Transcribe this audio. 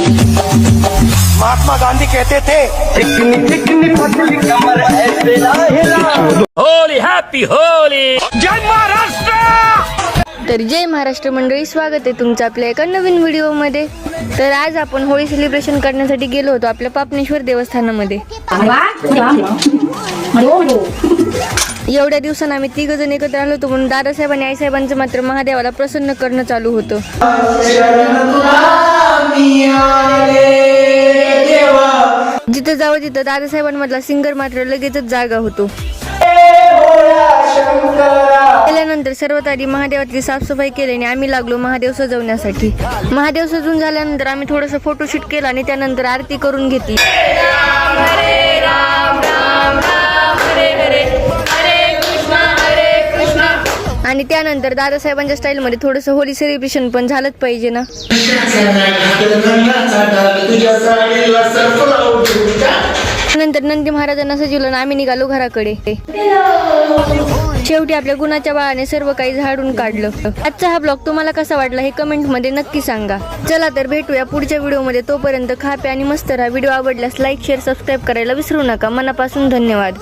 महात्मा गांधी कहते थे Holy happy Holy. जय महाराष्ट्र। तर जय महाराष्ट्र मंडळी, स्वागत आहे तुमचं आपल्या एका नवीन व्हिडिओमध्ये। तर आज आपण होळी सेलिब्रेशन करण्यासाठी गेलो होतो आपल्या पापनेश्वर देवस्थानामध्ये। एवढ्या दिवसांनी आम्ही तिघ जण एकत्र आलो होतो, म्हणून दादासाहेब आणि आईसाहेबांचं मात्र महादेवाला प्रसन्न करणं चालू होतं। जिथं जावं तिथं दादासाहेबांमधला सिंगर मात्र लगेचच जागा होतो। केल्यानंतर सर्वात आधी महादेवाची साफसफाई केली आणि आम्ही लागलो महादेव सजवण्यासाठी। महादेव सजवून झाल्यानंतर आम्ही थोडंसं फोटोशूट केला आणि त्यानंतर आरती करून घेतली। आणि त्यानंतर दादासाहेबांच्या स्टाईलमध्ये थोडंसं होळी सेलिब्रेशन पण झालंच पाहिजे ना। नंतर नंदी महाराजांना सजवलं आम्ही निघालो घराकडे। शेवटी आपल्या गुणाच्या बाळाने सर्व काही झाडून काढलं। आजचा हा ब्लॉग तुम्हाला कसा वाटला हे कमेंट मध्ये नक्की सांगा। चला तर भेटूया पुढच्या व्हिडिओमध्ये, तोपर्यंत खा प्या आणि मस्त राहा। व्हिडिओ आवडल्यास लाईक शेअर सबस्क्राईब करायला विसरू नका। मनापासून धन्यवाद।